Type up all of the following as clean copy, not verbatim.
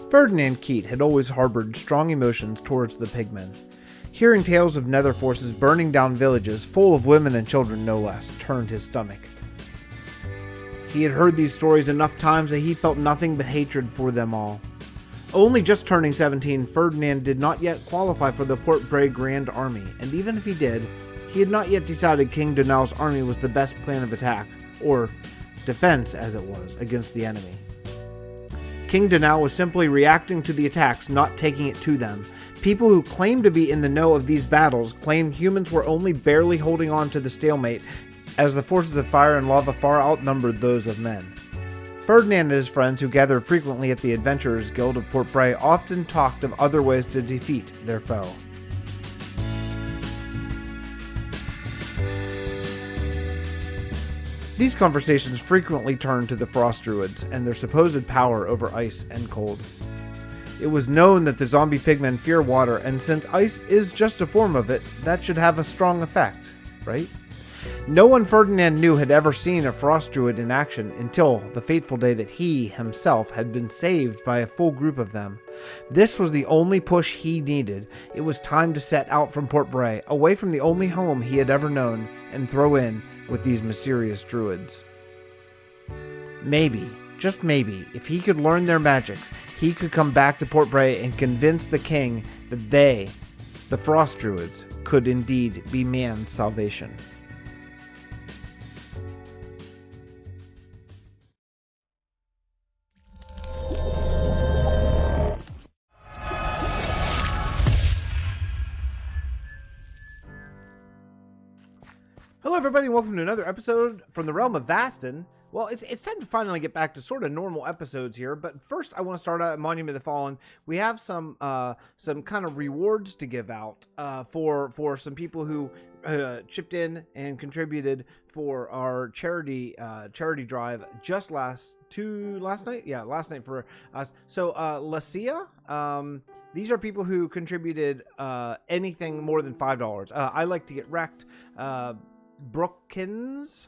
Ferdinand Keat had always harbored strong emotions towards the pigmen. Hearing tales of nether forces burning down villages full of women and children no less turned his stomach. He had heard these stories enough times that he felt nothing but hatred for them all. Only just turning 17, Ferdinand did not yet qualify for the Port Bray Grand Army, and even if he did, he had not yet decided King Donal's army was the best plan of attack, or defense as it was, against the enemy. King Donal was simply reacting to the attacks, not taking it to them. People who claimed to be in the know of these battles claimed humans were only barely holding on to the stalemate, as the forces of fire and lava far outnumbered those of men. Ferdinand and his friends, who gathered frequently at the Adventurers Guild of Port Bray, often talked of other ways to defeat their foe. These conversations frequently turned to the Frost Druids and their supposed power over ice and cold. It was known that the zombie pigmen fear water, and since ice is just a form of it, that should have a strong effect, right? No one Ferdinand knew had ever seen a Frost Druid in action until the fateful day that he, himself, had been saved by a full group of them. This was the only push he needed. It was time to set out from Port Bray, away from the only home he had ever known, and throw in with these mysterious druids. Maybe, just maybe, if he could learn their magics, he could come back to Port Bray and convince the king that they, the Frost Druids, could indeed be man's salvation. Hello everybody, and welcome to another episode from the Realm of Vasten. Well, it's time to finally get back to sort of normal episodes here, but first I want to start out at Monument of the Fallen. We have some kind of rewards to give out for some people who chipped in and contributed for our charity drive just last night for us. So Lacia, these are people who contributed anything more than $5. I like to get wrecked. Brookins.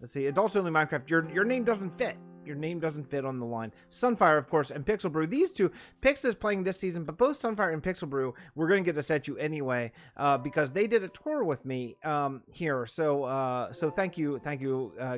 Let's see. Adults Only Minecraft. Your name doesn't fit. Your name doesn't fit on the line. Sunfire, of course, and Pixel Brew. These two, Pix is playing this season, but both Sunfire and Pixel Brew, we're going to get to set you anyway, because they did a tour with me here. So thank you,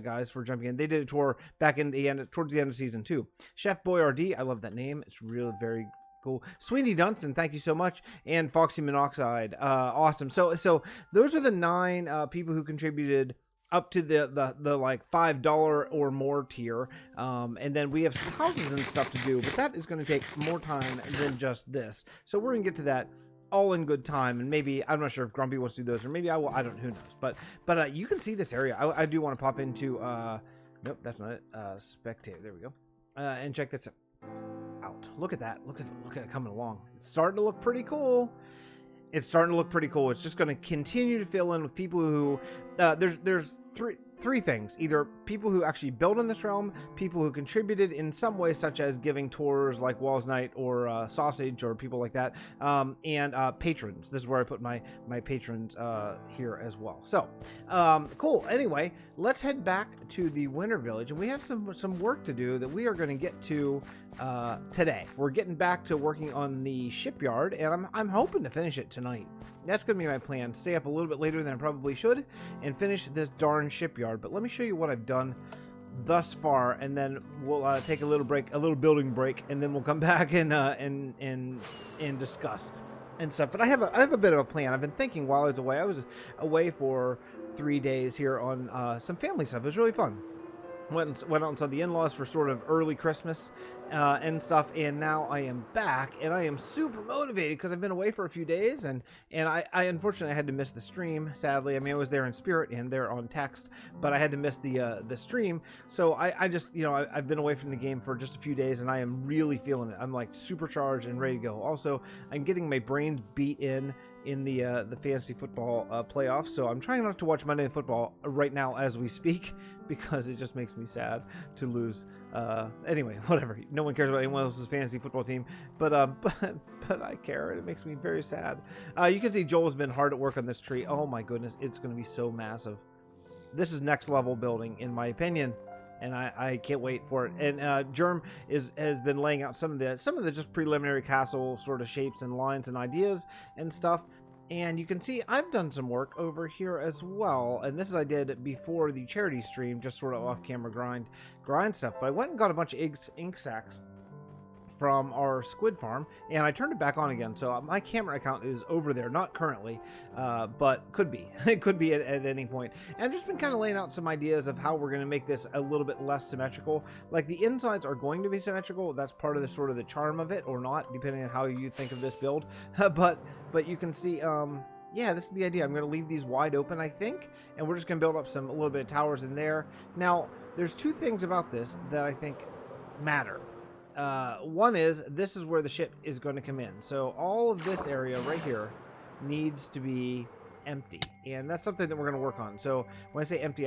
guys, for jumping in. They did a tour back in the end, towards the end of season 2. Chef Boyardee, I love that name. It's really very cool. Sweeney Dunstan, thank you so much. And Foxy Monoxide, awesome. So those are the 9 people who contributed up to the like $5 or more tier, and then we have some houses and stuff to do, but that is going to take more time than just this. So we're gonna get to that all in good time, and maybe I'm not sure if Grumpy wants to do those, or maybe I will. I don't. Who knows? But you can see this area. I do want to pop into. Nope, that's not it. Spectator. There we go. And check this out. Look at that. Look at it coming along. It's starting to look pretty cool. It's just going to continue to fill in with people who there's three things: either people who actually build in this realm, people who contributed in some way, such as giving tours like Welsknight or Sausage or people like that, and patrons. This is where I put my patrons here as well. So cool. Anyway, let's head back to the Winter Village, and we have some work to do that we are going to get to today. We're getting back to working on the shipyard, and I'm hoping to finish it tonight. That's going to be my plan. Stay up a little bit later than I probably should and finish this darn shipyard. But let me show you what I've done thus far, and then we'll take a little building break, and then we'll come back and discuss and stuff. But I have a bit of a plan. I've been thinking while I was away. I was away for 3 days here on some family stuff. It was really fun. Went out and saw the in-laws for sort of early Christmas and stuff, and now I am back, and I am super motivated because I've been away for a few days, and I unfortunately had to miss the stream, sadly. I mean, I was there in spirit and there on text, but I had to miss the stream, so I just, I've been away from the game for just a few days, and I am really feeling it. I'm like supercharged and ready to go. Also, I'm getting my brains beat in the fantasy football playoffs, so I'm trying not to watch Monday Night Football right now as we speak, because it just makes me sad to lose. Anyway, whatever. No one cares about anyone else's fantasy football team, but I care, and it makes me very sad. You can see Joel's been hard at work on this tree. Oh my goodness, it's going to be so massive. This is next level building, in my opinion. and I can't wait for it. And Jerm has been laying out some of the just preliminary castle sort of shapes and lines and ideas and stuff. And you can see I've done some work over here as well. And this is I did before the charity stream, just sort of off camera grind stuff. But I went and got a bunch of ink sacks from our squid farm, and I turned it back on again. So my camera account is over there, not currently, but could be. It could be at any point. And I've just been kind of laying out some ideas of how we're going to make this a little bit less symmetrical. Like the insides are going to be symmetrical. That's part of the sort of the charm of it, or not, depending on how you think of this build. but you can see, yeah, this is the idea. I'm going to leave these wide open, I think, and we're just going to build up a little bit of towers in there. Now, there's two things about this that I think matter. One is, this is where the ship is going to come in. So all of this area right here needs to be empty. And that's something that we're going to work on. So when I say empty,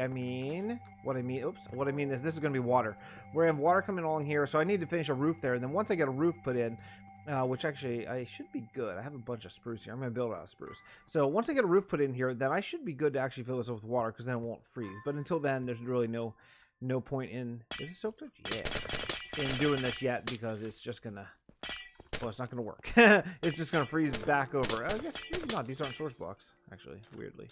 what I mean is this is going to be water. We're going to have water coming along here. So I need to finish a roof there. And then once I get a roof put in, which actually I should be good. I have a bunch of spruce here. I'm going to build out of spruce. So once I get a roof put in here, then I should be good to actually fill this up with water, because then it won't freeze. But until then, there's really no point in... Is it soaked up? Yeah. In doing this yet, because it's just gonna, well, it's not gonna work. It's just gonna freeze back over. I guess maybe not. These aren't source blocks, actually, weirdly.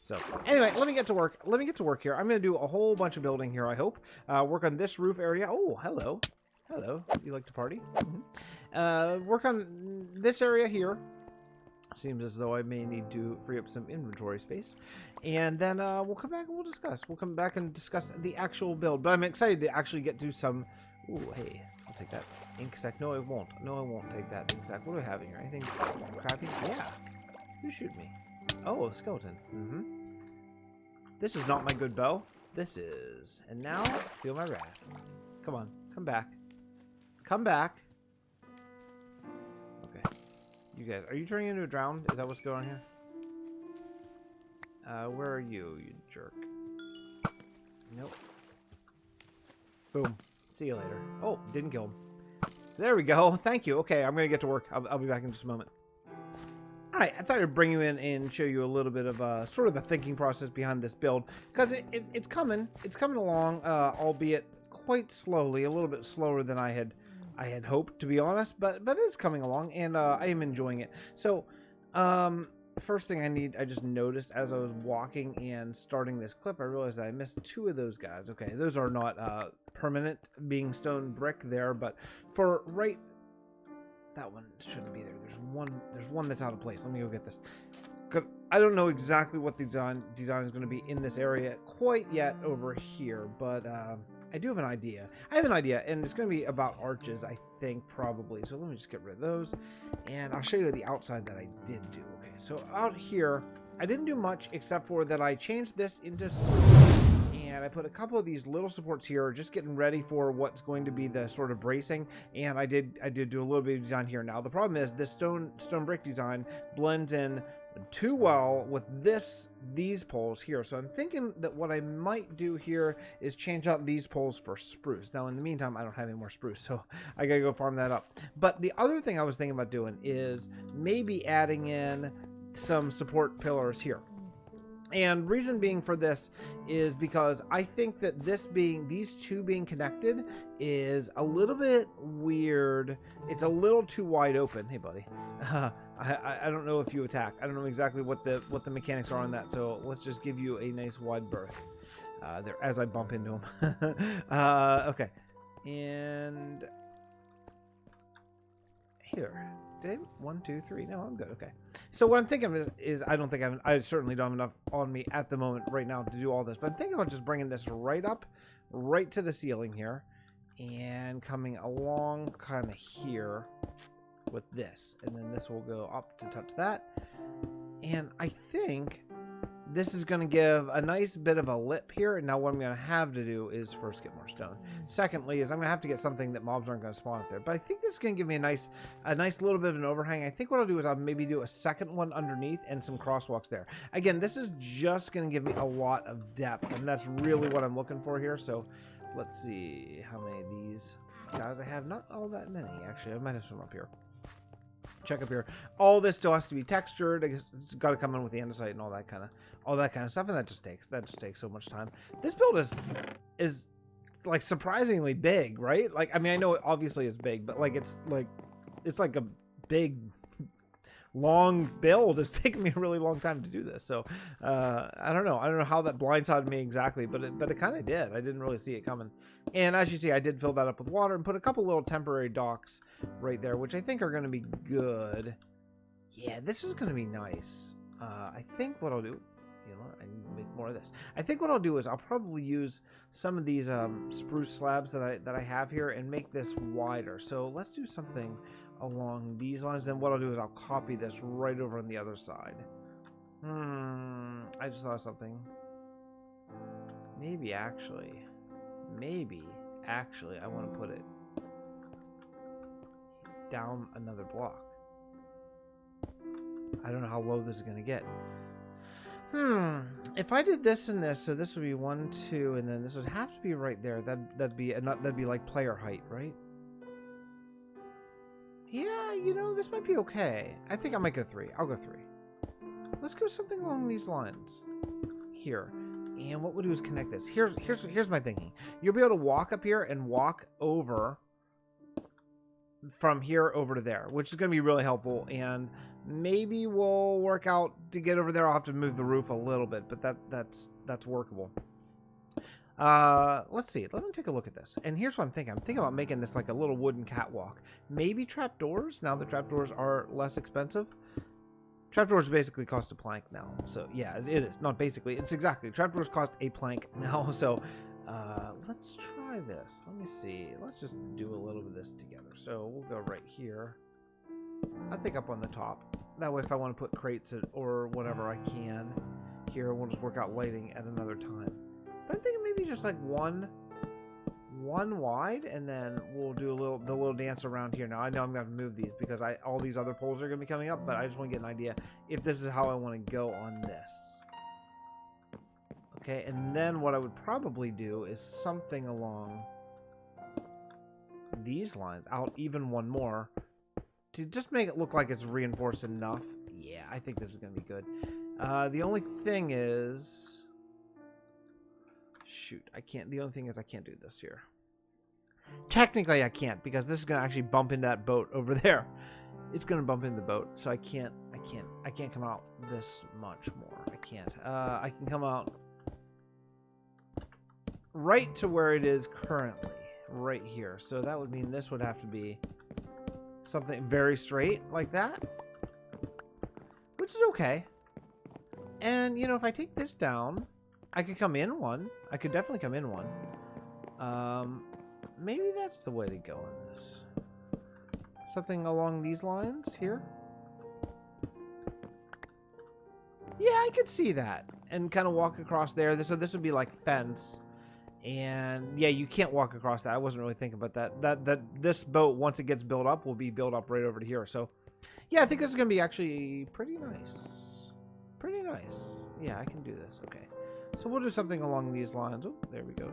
So anyway, let me get to work here. I'm gonna do a whole bunch of building here, I hope. Work on this roof area. Oh, hello. You like to party? Mm-hmm. Work on this area here. Seems as though I may need to free up some inventory space. And then we'll come back and we'll discuss. We'll come back and discuss the actual build. But I'm excited to actually get to some... Ooh, hey, I'll take that ink sack. No, I won't. No, I won't take that ink sack. What do I have in here? Anything crappy? Yeah. You shoot me. Oh, a skeleton. Mm-hmm. This is not my good bow. This is. And now, feel my wrath. Come on. Come back. Come back. Okay. You guys, are you turning into a drowned? Is that what's going on here? Where are you, you jerk? Nope. Boom. See you later. Oh, didn't kill him. There we go. Thank you. Okay, I'm going to get to work. I'll be back in just a moment. Alright, I thought I'd bring you in and show you a little bit of sort of the thinking process behind this build. Because it's coming. It's coming along, albeit quite slowly. A little bit slower than I had hoped, to be honest. But it's coming along, and I am enjoying it. So, first thing I just noticed as I was walking and starting this clip, I realized that I missed two of those guys. Okay, those are not permanent, being stone brick there, but for right, that one shouldn't be there. There's one that's out of place. Let me go get this, because I don't know exactly what the design is going to be in this area quite yet over here, but I do have an idea. I have an idea, and it's going to be about arches, I think, probably. So let me just get rid of those, and I'll show you the outside that I did do. Okay, so out here, I didn't do much except for that I changed this into spruce, and I put a couple of these little supports here, just getting ready for what's going to be the sort of bracing, and I did do a little bit of design here. Now, the problem is this stone brick design blends in too well with these poles here. So I'm thinking that what I might do here is change out these poles for spruce. Now, in the meantime, I don't have any more spruce, so I gotta go farm that up. But the other thing I was thinking about doing is maybe adding in some support pillars here. And reason being for this is because I think that these two being connected is a little bit weird. It's a little too wide open. Hey, buddy. I don't know if you attack. I don't know exactly what the mechanics are on that. So let's just give you a nice wide berth there as I bump into him. Okay. And here. Did 1, 2, 3? No, I'm good. Okay. So what I'm thinking of is I don't think I certainly don't have enough on me at the moment right now to do all this. But I'm thinking about just bringing this right up, right to the ceiling here, and coming along kind of here with this, and then this will go up to touch that. And I think this is going to give a nice bit of a lip here. And now what I'm going to have to do is first get more stone. Secondly is I'm going to have to get something that mobs aren't going to spawn up there. But I think this is going to give me a nice little bit of an overhang. I think what I'll do is I'll maybe do a second one underneath and some crosswalks there. Again, this is just going to give me a lot of depth, and that's really what I'm looking for here. So let's see how many of these guys I have. Not all that many, actually. I might have some up here. Check up here. All this still has to be textured. I guess it's got to come in with the andesite and all that kind of stuff, and that just takes so much time. This build is like surprisingly big, right? Like, I mean, I know obviously it's big, but like it's like a big long build. It's taken me a really long time to do this, so I don't know how that blindsided me exactly, but it kind of did. I didn't really see it coming. And as you see, I did fill that up with water and put a couple little temporary docks right there, which I think are going to be good. Yeah, this is going to be nice. I think what I'll do, you know, I need to make more of this. I think what I'll do is I'll probably use some of these spruce slabs that I have here and make this wider. So let's do something along these lines. Then what I'll do is I'll copy this right over on the other side. I just thought of something. Maybe actually I want to put it down another block. I don't know how low this is going to get. If I did this and this, so this would be 1, 2, and then this would have to be right there. That'd be like player height, right? Yeah, you know, this might be okay. I think I might go 3. I'll go 3. Let's go something along these lines here. And what we'll do is connect this. Here's my thinking. You'll be able to walk up here and walk over from here over to there, which is going to be really helpful. And maybe we'll work out to get over there. I'll have to move the roof a little bit, but that's workable. Let's see. Let me take a look at this. And here's what I'm thinking. I'm thinking about making this like a little wooden catwalk. Maybe trapdoors. Now the trapdoors are less expensive. Trapdoors basically cost a plank now. So yeah, it is. Not basically. It's exactly. Trapdoors cost a plank now. So let's try this. Let me see. Let's just do a little bit of this together. So we'll go right here. I think up on the top. That way if I want to put crates or whatever I can here, we'll just work out lighting at another time. But I'm thinking maybe just like one wide, and then we'll do the little dance around here. Now I know I'm going to move these because all these other poles are going to be coming up, but I just want to get an idea if this is how I want to go on this. Okay, and then what I would probably do is something along these lines, out even one more, to just make it look like it's reinforced enough. Yeah, I think this is going to be good. The only thing is... Shoot, I can't. The only thing is I can't do this here. Technically, I can't because this is going to actually bump into that boat over there. It's going to bump into the boat, so I can't come out this much more. I can't. I can come out right to where it is currently, right here. So that would mean this would have to be something very straight like that, which is okay. And, you know, if I take this down, I could come in one. I could definitely come in one. Maybe that's the way to go on this. Something along these lines here. Yeah, I could see that. And kind of walk across there. So this would be like fence. And yeah, you can't walk across that. I wasn't really thinking about that. This boat, once it gets built up, will be built up right over to here. So yeah, I think this is going to be actually pretty nice. Pretty nice. Yeah, I can do this. Okay. So we'll do something along these lines. Oh, there we go.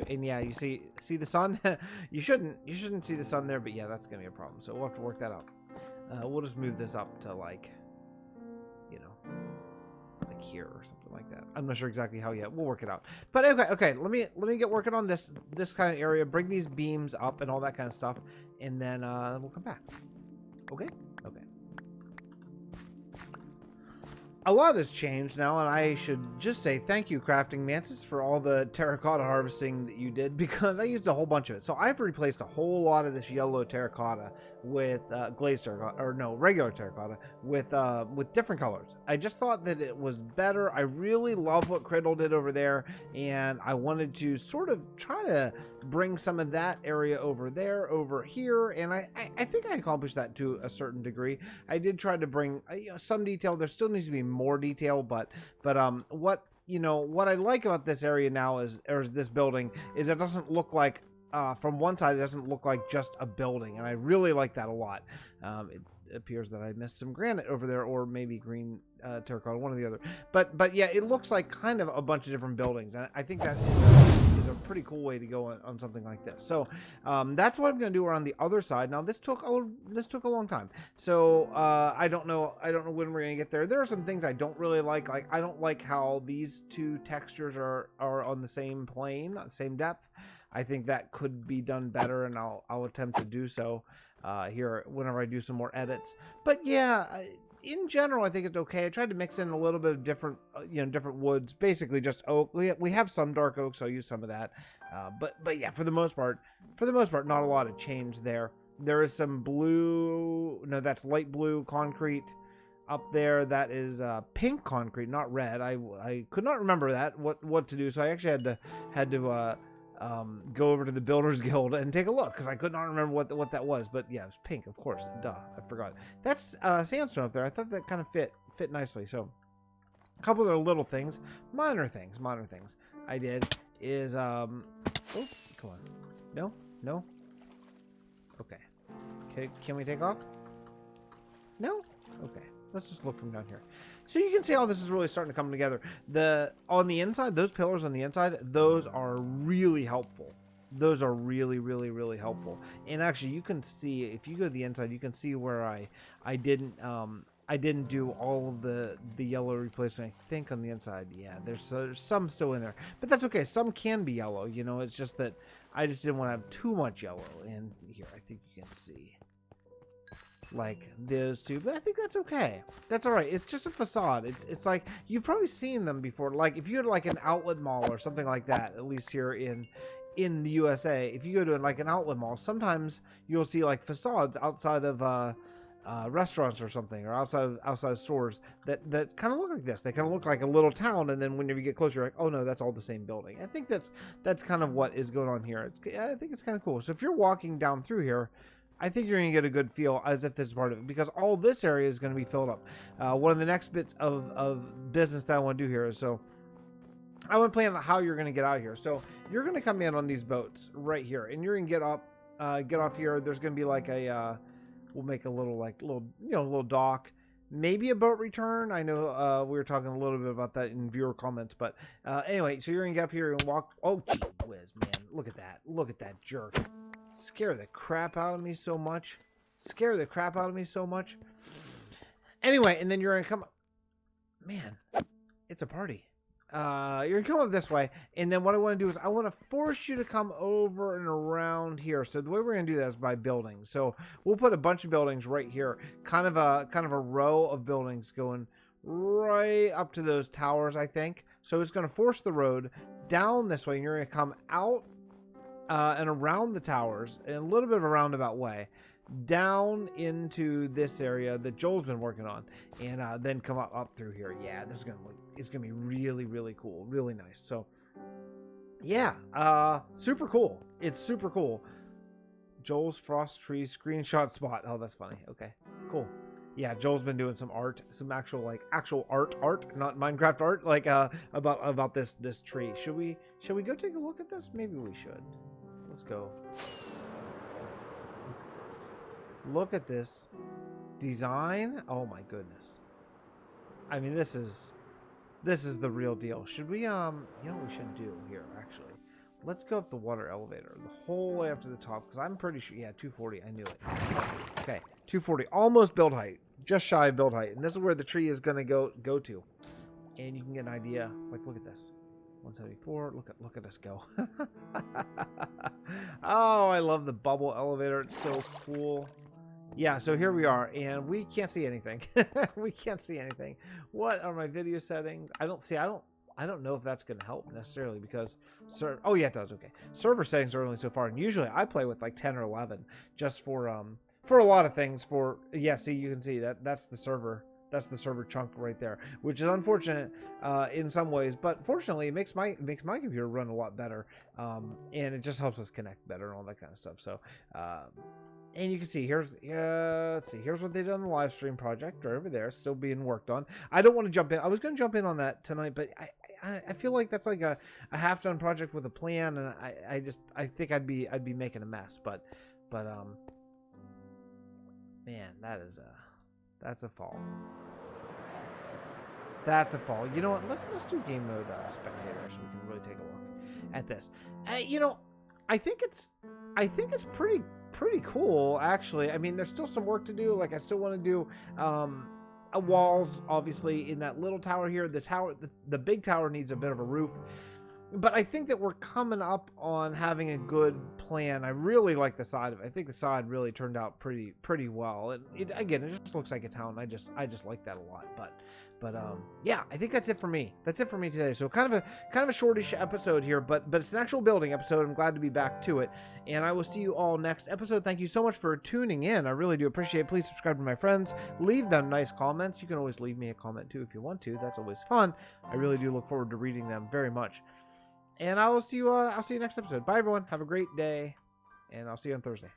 And yeah, you see the sun? you shouldn't see the sun there, but yeah, that's gonna be a problem. So we'll have to work that out. We'll just move this up to like, you know, like here or something like that. I'm not sure exactly how yet. We'll work it out. But okay. Let me get working on this kind of area. Bring these beams up and all that kind of stuff, and then we'll come back. Okay. Okay. A lot has changed now, and I should just say thank you, CraftingMantis, for all the terracotta harvesting that you did, because I used a whole bunch of it. So I've replaced a whole lot of this yellow terracotta with glazed terracotta, or no, regular terracotta with different colors. I just thought that it was better. I really love what Kriddle did over there, and I wanted to sort of try to bring some of that area over there, over here, and I think I accomplished that to a certain degree. I did try to bring some detail. There still needs to be more detail, but what I like about this area now is this building is it doesn't look like from one side it doesn't look like just a building, and I really like that a lot. It appears that I missed some granite over there, or maybe green terracotta, one or the other, but yeah, it looks like kind of a bunch of different buildings, and I think that is a pretty cool way to go on something like this. So that's what I'm going to do around the other side. Now this took a long time, so I don't know when we're going to get there. There are some things I don't really like I don't like how these two textures are on the same plane, same depth. I think that could be done better, and I'll attempt to do so here whenever I do some more edits. But yeah, in general, I think it's okay. I tried to mix in a little bit of different, different woods. Basically, just oak. We have some dark oak, so I'll use some of that. But yeah, for the most part, not a lot of change there. There is some blue. No, that's light blue concrete up there. That is pink concrete, not red. I could not remember that what to do, so I actually had to go over to the Builders Guild and take a look because I could not remember what that was. But yeah, it was pink, of course. Duh, I forgot. That's sandstone up there. I thought that kind of fit nicely. So a couple of little things, minor things I did is oh, come on, no, okay, can we take off? No, okay. Let's just look from down here. So you can see how this is really starting to come together. On the inside, those pillars on the inside, those are really helpful. Those are really, really, really helpful. And actually, you can see, if you go to the inside, you can see where I didn't do all of the yellow replacement. I think on the inside, yeah, there's some still in there. But that's okay. Some can be yellow, it's just that I just didn't want to have too much yellow in here. I think you can see. Like those two, but I think that's okay. That's all right. It's just a facade. It's like you've probably seen them before. Like if you go to like an outlet mall or something like that, at least here in the USA, if you go to like an outlet mall, sometimes you'll see like facades outside of restaurants or something, or outside stores that kind of look like this. They kind of look like a little town, and then whenever you get closer, you're like, oh no, that's all the same building. I think that's kind of what is going on here. I think it's kind of cool. So if you're walking down through here, I think you're going to get a good feel as if this is part of it, because all this area is going to be filled up. One of the next bits of business that I want to do here is, so I want to plan out how you're going to get out of here. So you're going to come in on these boats right here, and you're going to get off here. There's going to be like we'll make a little little dock, maybe a boat return. I know we were talking a little bit about that in viewer comments, but anyway, so you're going to get up here and walk. Oh, gee whiz, man. Look at that jerk. Scare the crap out of me so much. Anyway, and then you're gonna come. Man, it's a party. You're gonna come up this way, and then what I want to do is I want to force you to come over and around here. So the way we're gonna do that is by building. So we'll put a bunch of buildings right here, kind of a row of buildings going right up to those towers, I think. So it's gonna force the road down this way, and you're gonna come out and around the towers in a little bit of a roundabout way down into this area that Joel's been working on, and then come up through here. Yeah, this is it's gonna be really, really cool, really nice. So yeah, super cool. It's super cool. Joel's frost tree screenshot spot. Oh, that's funny. Okay, cool. Yeah, Joel's been doing some art, some actual art, not Minecraft art, like about this tree. Should we go take a look at this? Maybe we should. Let's go. Look at this design. Oh my goodness. I mean, this is the real deal. Should we you know what we should do here actually? Let's go up the water elevator the whole way up to the top, because I'm pretty sure, yeah, 240. I knew it. Okay, 240, almost build height, just shy of build height, and this is where the tree is gonna go to, and you can get an idea. Like, look at this, 174. Look at us go. Oh, I love the bubble elevator. It's so cool. Yeah, so here we are, and we can't see anything. We can't see anything. What are my video settings? I don't know if that's going to help necessarily, because oh yeah, it does. Okay, server settings are only so far, and usually I play with like 10 or 11 just for a lot of things. Yeah, see, you can see that's the server chunk right there, which is unfortunate in some ways, but fortunately it makes my computer run a lot better, and it just helps us connect better and all that kind of stuff. So and you can see here's let's see, here's what they did on the live stream project right over there, still being worked on. I don't want to jump in. I was going to jump in on that tonight, but I feel like that's like a half-done project with a plan, and I think I'd be making a mess, but man, that's a fall. That's a fall. You know what? Let's do game mode spectator so we can really take a look at this. You know, I think it's pretty cool actually. I mean, there's still some work to do. Like I still want to do walls obviously in that little tower here. The big tower needs a bit of a roof. But I think that we're coming up on having a good plan. I really like the side of it. I think the side really turned out pretty well. Again, it just looks like a town. I just like that a lot. But yeah, I think that's it for me. That's it for me today. So kind of a shortish episode here, but it's an actual building episode. I'm glad to be back to it. And I will see you all next episode. Thank you so much for tuning in. I really do appreciate it. Please subscribe to my friends. Leave them nice comments. You can always leave me a comment too if you want to. That's always fun. I really do look forward to reading them very much. And I'll see you next episode. Bye everyone. Have a great day. And I'll see you on Thursday.